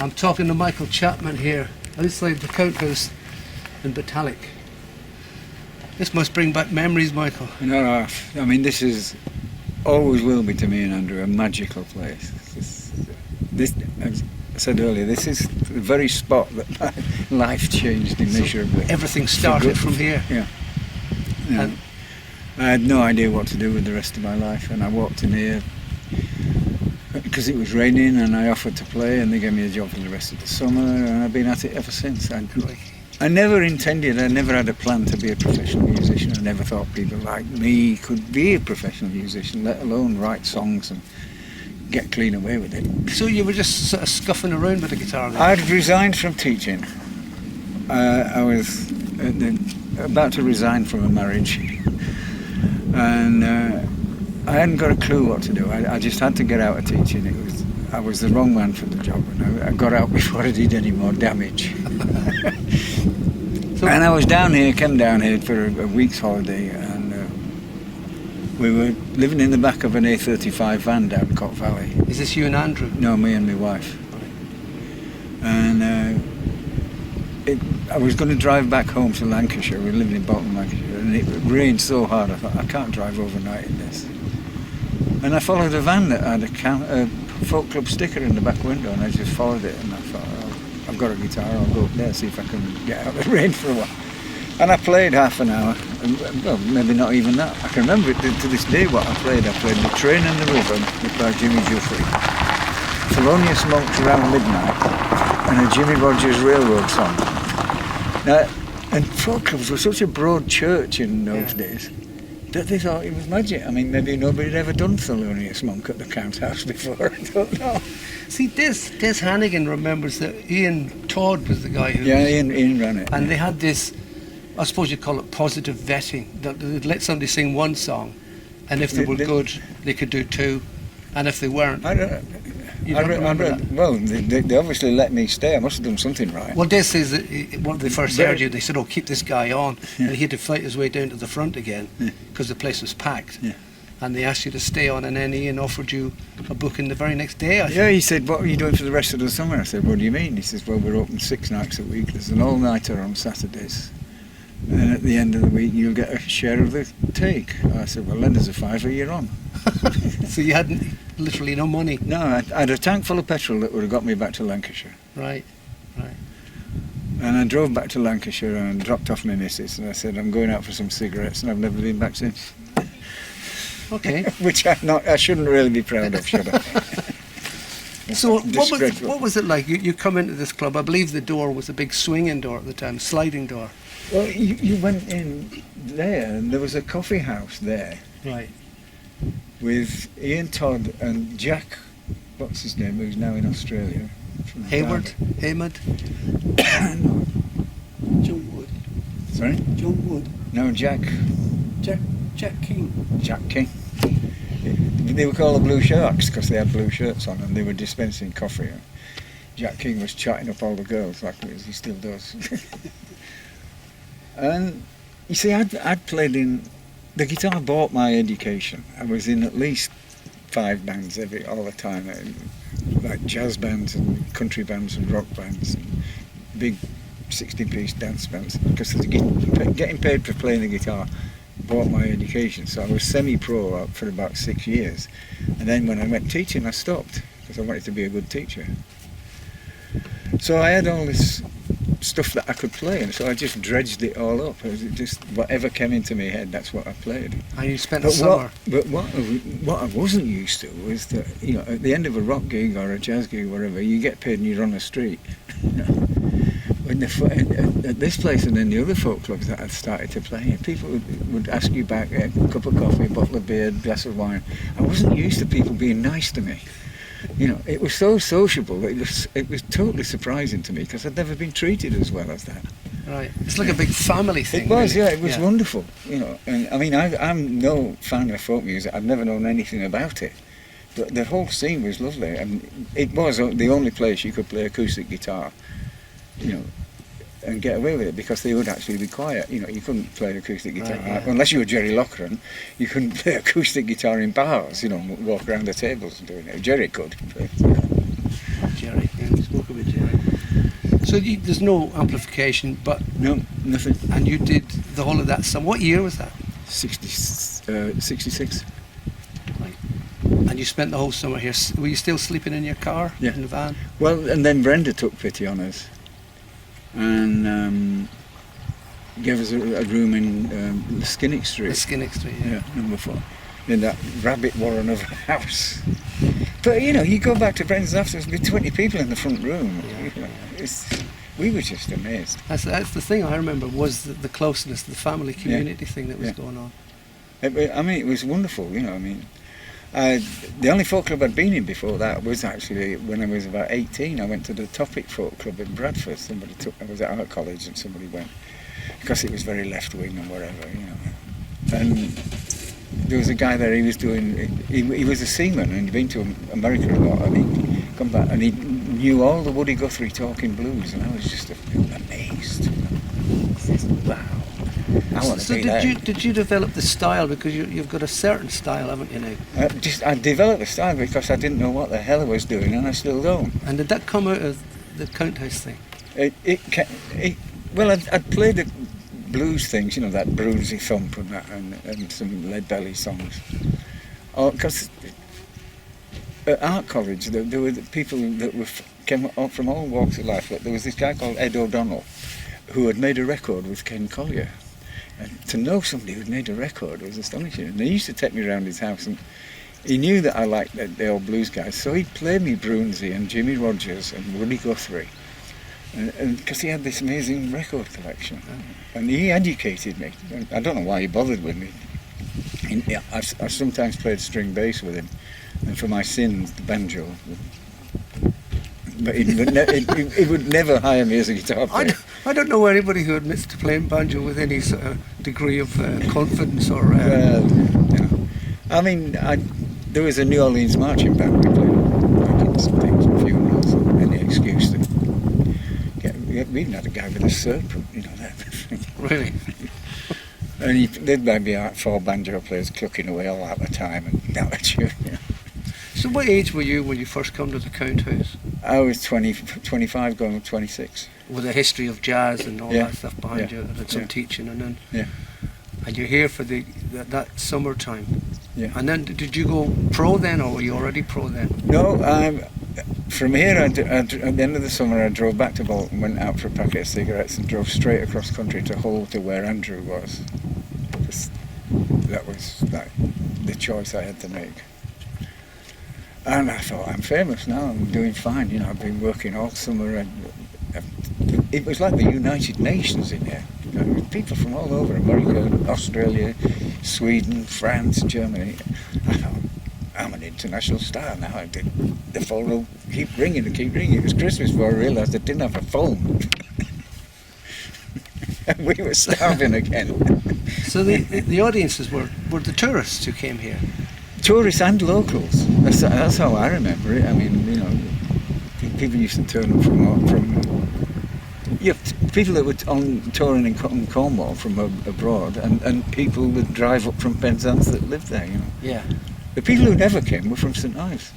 I'm talking to Michael Chapman here, outside the Count House in Bottallack. This must bring back memories, Michael. No, I mean, this is, always will be to me and Andrew, a magical place. This, as I said earlier, this is the very spot that my life changed immeasurably. So everything started from here? Yeah. And I had no idea what to do with the rest of my life, and I walked in here because it was raining, and I offered to play, and they gave me a job for the rest of the summer, and I've been at it ever since. I never intended, I never had a plan to be a professional musician. I never thought people like me could be a professional musician, let alone write songs and get clean away with it. So you were just sort of scuffing around with the guitar then? I'd resigned from teaching. I was about to resign from a marriage, and I hadn't got a clue what to do. I just had to get out of teaching. I was the wrong man for the job, and I got out before I did any more damage. And I was came down here for a week's holiday, and we were living in the back of an A35 van down Cott Valley. Is this you and Andrew? No, me and my wife. And I was going to drive back home to Lancashire. We were living in Bolton, Lancashire, and it rained so hard I thought, I can't drive overnight in this. And I followed a van that had a folk club sticker in the back window, and I just followed it, and I thought, I've got a guitar, I'll go up there, see if I can get out of the rain for a while. And I played half an hour, and, well, maybe not even that. I can remember it to this day what I played. I played The Train and the River by Jimmy Jeffrey, Thelonious Monk's Around Midnight, and a Jimmy Rogers Railroad song. Now, and folk clubs were such a broad church in those days that they thought it was magic. I mean, maybe nobody had ever done Thelonious Monk at the Count House before, I don't know. See, Des Hannigan remembers that Ian Todd was the guy who... Yeah, Ian ran it. And they had this, I suppose you'd call it positive vetting, that they'd let somebody sing one song, and if they were good, they could do two, and if they weren't... Well, they obviously let me stay. I must have done something right. Well, Des says that when they first heard you, they said, oh, keep this guy on, and he had to fight his way down to the front again, because the place was packed. Yeah. And they asked you to stay on, and then Ian offered you a booking the very next day, I think. Yeah, he said, what are you doing for the rest of the summer? I said, what do you mean? He says, well, we're open 6 nights a week. There's an all-nighter on Saturdays. And at the end of the week, you'll get a share of the take. I said, well, then there's a £5 you're on. So you had literally no money? No, I had a tank full of petrol that would have got me back to Lancashire. Right. And I drove back to Lancashire and dropped off my missus, and I said, I'm going out for some cigarettes, and I've never been back since. Okay. Which I shouldn't really be proud of, should I? So what was it like? You come into this club, I believe the door was a big swinging door at the time, sliding door. Well, you went in there, and there was a coffee house there. Right. With Ian Todd and Jack, what's his name, who's now in Australia. Hayward? No. John Wood. Sorry? John Wood. No, Jack King. Jack King. They were called the Blue Sharks because they had blue shirts on and they were dispensing coffee. Jack King was chatting up all the girls like he still does. And you see, I'd played in... The guitar bought my education. I was in at least 5 bands all the time, like jazz bands and country bands and rock bands and big 60-piece dance bands, because getting paid for playing the guitar bought my education. So I was semi-pro for about 6 years, and then when I went teaching I stopped because I wanted to be a good teacher. So I had all this stuff that I could play, and so I just dredged it all up. It was just whatever came into my head, that's what I played. And you spent the summer. But what I wasn't used to was that, you know, at the end of a rock gig or a jazz gig or whatever, you get paid and you're on the street. When at this place and in the other folk clubs that I'd started to play, people would ask you back a cup of coffee, a bottle of beer, a glass of wine. I wasn't used to people being nice to me. You know, it was so sociable. It was totally surprising to me because I'd never been treated as well as that. Right, it's like a big family thing. It was, really. yeah, it was wonderful. You know, and I mean, I'm no fan of folk music. I've never known anything about it, but the whole scene was lovely, and it was the only place you could play acoustic guitar. You know, and get away with it because they would actually be quiet. You know, you couldn't play acoustic guitar unless you were Jerry Loughran. You couldn't play acoustic guitar in bars. You know, walk around the tables and doing it. Jerry could. But, Jerry, yeah, we spoke about Jerry. So there's no amplification, but No, nothing. and you did the whole of that summer. What year was that? 66. Right. And you spent the whole summer here. Were you still sleeping in your car? Yeah. In the van? Well, and then Brenda took pity on us and gave us a room in Skinnick Street. The Skinnick Street, yeah. Yeah, number 4. In that rabbit warren of a house. But you know, you go back to Brendan's after, there's been 20 people in the front room. Yeah, You know, we were just amazed. That's the thing I remember was the closeness, the family community thing that was Yeah. going on. I mean, it was wonderful, you know, I mean. The only folk club I'd been in before that was actually when I was about 18. I went to the Topic Folk Club in Bradford. I was at art college and somebody went, because it was very left wing and whatever, you know. And there was a guy there, he was a seaman and he'd been to America a lot, and he'd come back and he knew all the Woody Guthrie talking blues, and I was just amazed. Wow. I want to So be there. did you develop the style, because you've got a certain style, haven't you now? I developed a style because I didn't know what the hell I was doing, and I still don't. And did that come out of the Count House thing? Well, I'd played the blues things, you know, that Bruisey Thump and that, and some Lead Belly songs. Because at art college, there were the people that came up from all walks of life. There was this guy called Ed O'Donnell, who had made a record with Ken Collier. And to know somebody who'd made a record was astonishing. And he used to take me around his house, and he knew that I liked the old blues guys, so he'd play me Brunsey and Jimmy Rogers and Woody Guthrie, and because he had this amazing record collection, and he educated me. I don't know why he bothered with me. I sometimes played string bass with him, and for my sins, the banjo. But he would never hire me as a guitar player. I don't know anybody who admits to playing banjo with any sort of degree of confidence or. Well, you know, I mean, there was a New Orleans marching band we played in some things, funerals, any excuse to. We even had a guy with a serpent, you know that. Really? And there'd maybe like 4 banjo players clucking away all out of time and that was you. You know. So what age were you when you first come to the Count House? I was 25 going to 26. With a history of jazz and all Yeah. that stuff behind Yeah. you, and some Yeah. teaching, and then Yeah. and you're here for that summertime. Yeah. And then did you go pro then, or were you already pro then? No, from here, at the end of the summer, I drove back to Bolton, went out for a packet of cigarettes and drove straight across country to Hull, to where Andrew was. That was like the choice I had to make. And I thought, I'm famous now, I'm doing fine, you know, I've been working all summer, and it was like the United Nations in here. You know, people from all over, America, Australia, Sweden, France, Germany. I thought, I'm an international star now. The phone will keep ringing and keep ringing. It was Christmas before I realised I didn't have a phone. And we were starving again. So the audiences were the tourists who came here. Tourists and locals. That's how I remember it. I mean, you know, people used to turn up from people that were touring in Cornwall from abroad, and people would drive up from Penzance that lived there. You know. Yeah. The people who never came were from St Ives.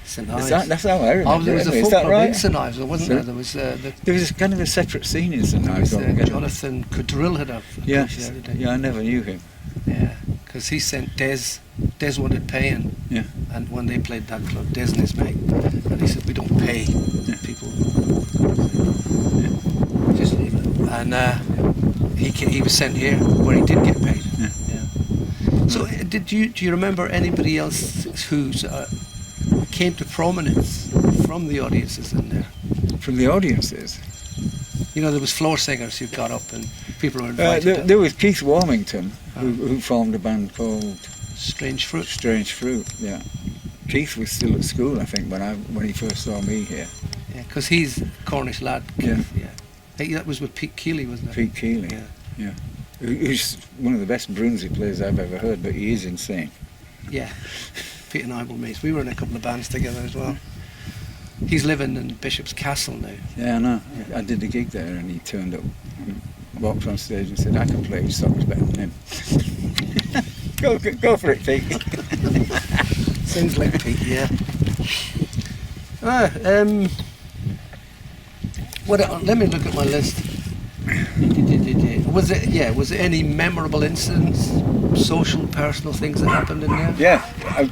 St Ives. That's how I remember. Oh, there was it. a Is folk that club right? in St Ives, wasn't there? There was There was kind of a separate scene in St Ives. Jonathan Cudrill had a Yeah, group there, didn't he? yeah, I never knew him. Yeah, because he sent Des wanted paying, Yeah. and when they played that club, Des and his mate, and he said, we don't pay people. Just leave it. And he was sent here where he did get paid. Yeah. So do you remember anybody else who came to prominence from the audiences in there? From the audiences? You know, there was floor singers who got up and people were invited. There was Keith Warmington, who formed a band called Strange Fruit. Strange Fruit, yeah. Keith was still at school, I think, when he first saw me here. Yeah, because he's a Cornish lad. Keith, yeah. I think that was with Pete Keeley, wasn't it? Pete Keeley, yeah. Who's one of the best Brunsey players I've ever heard, but he is insane. Yeah. Pete and I were mates. We were in a couple of bands together as well. He's living in Bishop's Castle now. Yeah, I know. I did a gig there and he turned up, walked on stage and said, I can play his songs better than him. Go for it, Pete. Sounds like Pete, yeah. Let me look at my list. Was it any memorable incidents, social, personal things that happened in there? Yeah.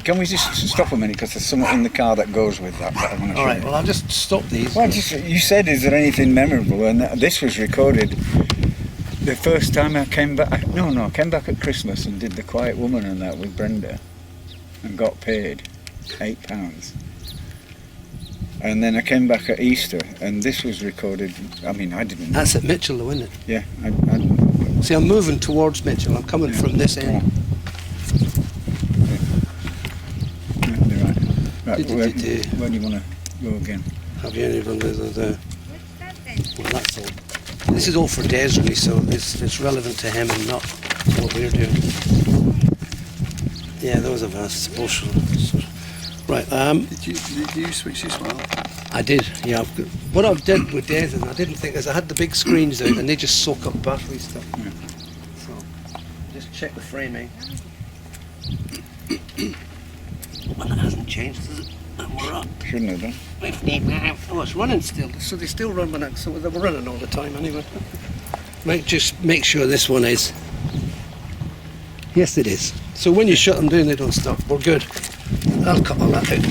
Can we just stop a minute, because there's something in the car that goes with that I want to show All right. you. Well, I'll just stop these. Well, you said, is there anything memorable? And this was recorded the first time I came back. No, I came back at Christmas and did The Quiet Woman and that with Brenda, and got paid £8. And then I came back at Easter, and this was recorded. I mean, I didn't know. That's at Mitchell, though, isn't it? Yeah. See, I'm moving towards Mitchell. I'm coming from this end. Yeah, right. Where do you want to go again? Have you anyone there? Well, that's all. This is all for Des, really, so it's relevant to him and not what we're doing. Yeah, those are us social. Right. Did you switch this one off? I did. Yeah. What I did with Des, and I didn't think, is I had the big screens out, and they just soak up battery stuff. Yeah. So just check the framing. Well, it hasn't changed, has it? And we're up. Shouldn't have done. 15 now. Oh, it's running still. So they still run when so they were running all the time anyway. Might just make sure this one is. Yes, it is. So when you shut them down, they don't stop. We're good. I'll cut all that out.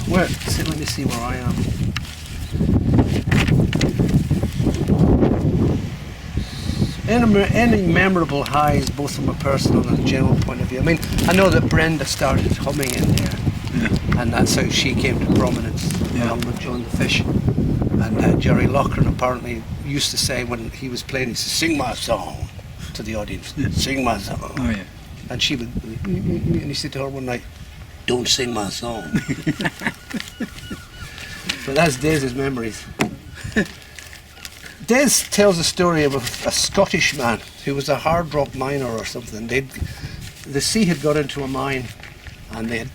Where? So let me see where I am. Any memorable highs, both from a personal and a general point of view? I mean, I know that Brenda started humming in there, Yeah. and that's how she came to prominence, along with John the Fish. And Jerry Loughran apparently used to say when he was playing, he said, "Sing my song," to the audience. "Sing my song." Oh yeah. And she would, and he said to her one night, "Don't sing my song." But that's Des' memories. Des tells a story of a Scottish man who was a hard rock miner or something. The sea had got into a mine, and they had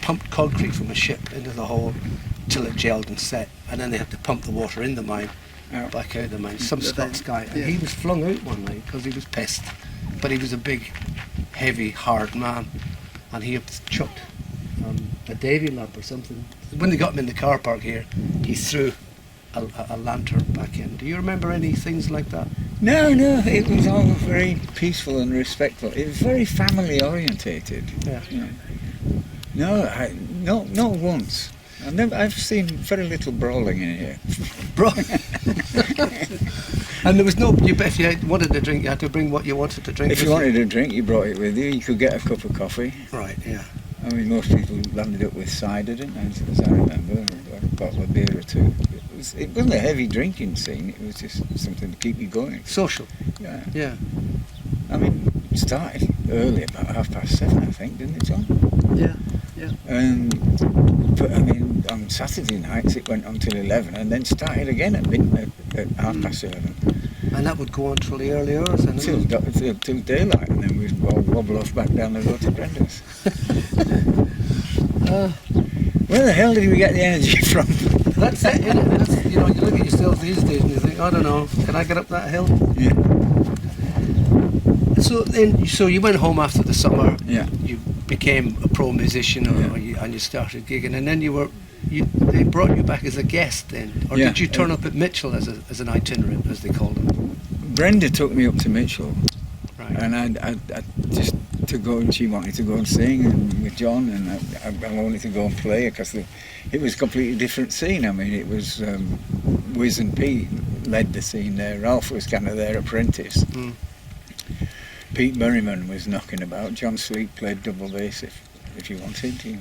pumped concrete from a ship into the hole till it gelled and set, and then they had to pump the water in the mine back out of the mine. Some Scots guy, and he was flung out one night because he was pissed. But he was a big, heavy, hard man, and he had chucked a Davy lamp or something. When they got him in the car park here, he threw a lantern back in. Do you remember any things like that? No, it was all very peaceful and respectful. It was very family orientated. Yeah. You know. Not once. I've seen very little brawling in here. And there was no. If you wanted to drink, you had to bring what you wanted to drink. If you wanted a drink, you brought it with you. You could get a cup of coffee. Right. Yeah. I mean, most people landed up with cider, didn't they, as I remember, or a bottle of beer or two. It wasn't a heavy drinking scene. It was just something to keep you going. Social. Yeah. Yeah. I mean, it started early, about 7:30, I think, didn't it, John? Yeah. But I mean, on Saturday nights it went on till 11, and then started again at 11:30. And that would go on till the early hours, and Till daylight, and then we'd all wobble off back down the road to Brenda's. Where the hell did we get the energy from? That's it, isn't it? That's, you look at yourself these days and you think, I don't know, can I get up that hill? Yeah. So you went home after the summer. Yeah. You became a pro musician, and you started gigging, and then they brought you back as a guest then, or did you turn up at Mitchell as an itinerant, as they called it? Brenda took me up to Mitchell, right. And I just to go, and she wanted to go and sing with John, and I wanted to go and play because it was a completely different scene. I mean, it was Wiz and Pete led the scene there. Ralph was kind of their apprentice. Mm. Pete Merriman was knocking about. John Sweet played double bass if you wanted to.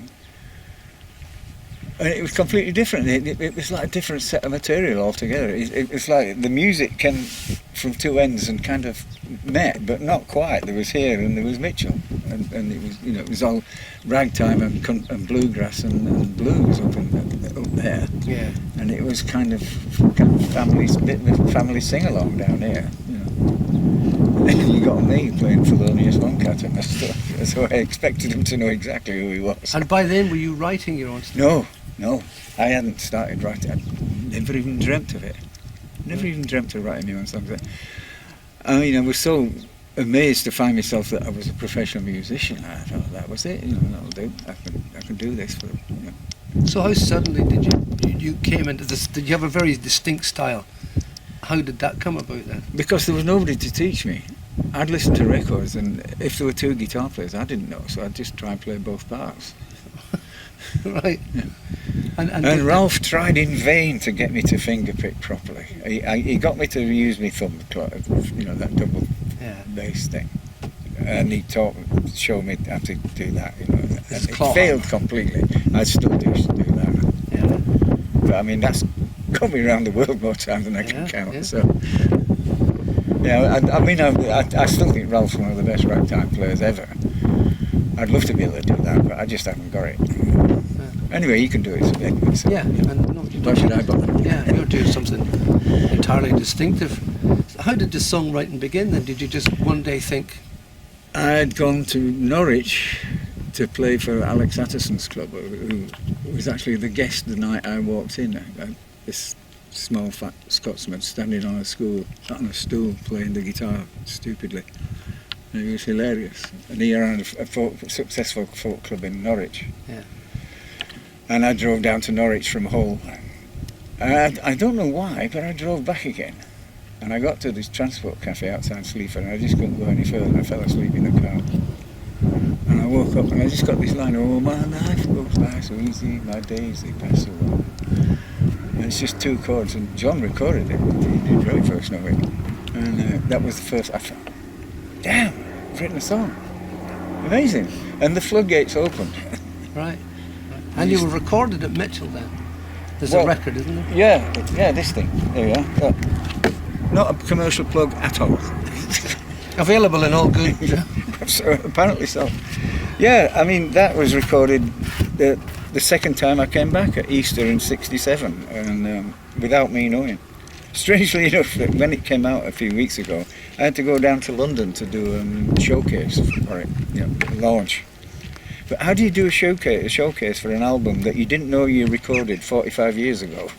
And it was completely different. It was like a different set of material altogether. It was like the music came from two ends and kind of met, but not quite. There was here and there was Mitchell, and it was it was all ragtime and bluegrass and blues up there. Yeah. And it was kind of family sing along down here. And then you got me playing Thelonious Monk and stuff, so I expected him to know exactly who he was. And by then, were you writing your own stuff? No, I hadn't started writing. I never even dreamt of it. Never even dreamt of writing my own songs. I mean, I was so amazed to find myself that I was a professional musician. I thought that was it. That'll do. I can do this for. So how suddenly did you came into this, did you have a very distinct style? How did that come about then? Because there was nobody to teach me. I'd listen to records, and if there were two guitar players, I didn't know, so I'd just try and play both parts. Right. Yeah. And Ralph tried in vain to get me to fingerpick properly. He got me to use my thumb, that double bass thing, and he showed me how to do that. And it failed completely. I still do that. Yeah. But I mean, that's got me around the world more times than I can count. Yeah. So, I still think Ralph's one of the best ragtime players ever. I'd love to be able to do that, but I just haven't got it. Anyway, you can do it. So, and why should I bother? Yeah, you're doing something entirely distinctive. How did the songwriting begin then? Did you just one day think? I'd gone to Norwich to play for Alex Atterson's club, who was actually the guest the night I walked in. This small fat Scotsman standing on a stool playing the guitar stupidly. And it was hilarious. And he ran a successful folk club in Norwich. Yeah. And I drove down to Norwich from Hull. And I don't know why, but I drove back again. And I got to this transport cafe outside Sleaford, and I just couldn't go any further. I fell asleep in the car. And I woke up and I just got this line, "Oh, my life goes by so easy, my days they pass away." And it's just two chords, and John recorded it. He did very first know it. And that was the first, I thought, damn, I've written a song. Amazing. And the floodgates opened. Right. And you were recorded at Mitchell then? There's a record, isn't there? Yeah, this thing. There we are. Not a commercial plug at all. Available in all good. So, apparently so. Yeah, I mean, that was recorded the second time I came back at Easter in '67, and without me knowing. Strangely enough, when it came out a few weeks ago, I had to go down to London to do a showcase for it, launch. But how do you do a showcase for an album that you didn't know you recorded 45 years ago?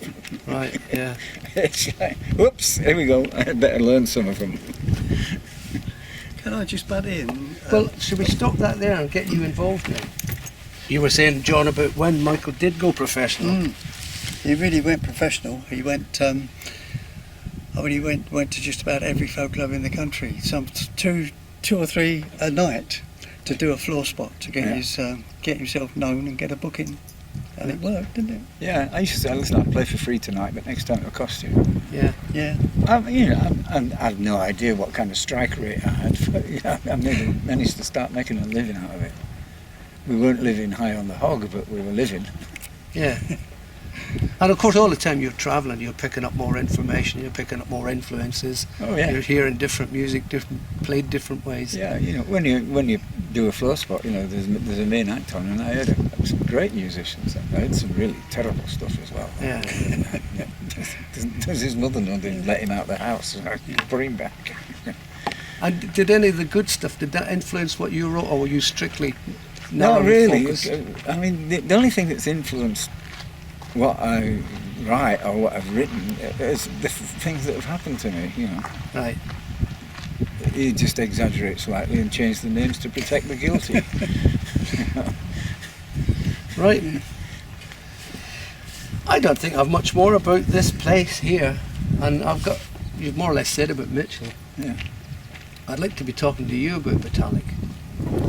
Right, yeah. It's like, whoops, here we go, I better learn some of them. Can I just butt in? Well, should we stop that there and get you involved now? You were saying, John, about when Michael did go professional. He really went professional. He went. He went to just about every folk club in the country. Some two or three a night to do a floor spot to get get himself known and get a booking, and it worked, didn't it? Yeah, I used to say, listen, I'll play for free tonight, but next time it'll cost you. Yeah. I had no idea what kind of strike rate I had. But, I managed to start making a living out of it. We weren't living high on the hog, but we were living. Yeah. And of course, all the time you're travelling, you're picking up more information, you're picking up more influences. Oh yeah. You're hearing different music, played different ways. Yeah, when you do a floor spot, there's a main act on, and I heard some great musicians. I heard some really terrible stuff as well. Yeah. Does his mother know they let him out of the house? So I put him back. And did any of the good stuff, did that influence what you wrote, or were you strictly Not really. focused? I mean, the only thing that's influenced what I write or what I've written is the things that have happened to me, Right. You just exaggerate slightly and change the names to protect the guilty. Right. I don't think I've much more about this place here, and you've more or less said about Mitchell. Yeah. I'd like to be talking to you about Bottallack.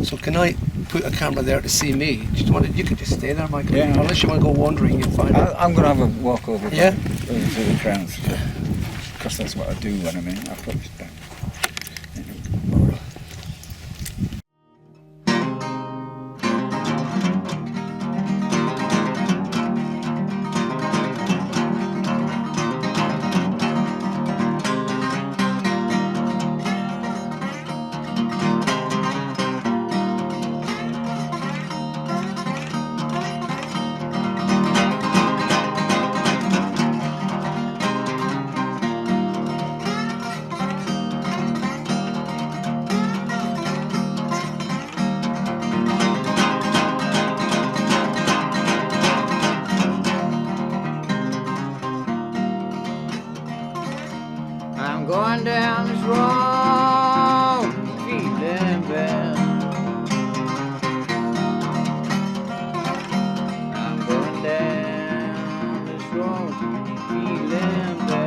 So can I put a camera there to see me? You could just stay there, Michael. Yeah. Unless you want to go wandering, you'll find it. I'm going to have a walk over to Yeah. the grounds, because that's what I do when I'm in. I'll put this down. Going down this road, feeling bad. I'm going down this roll, feeling bad.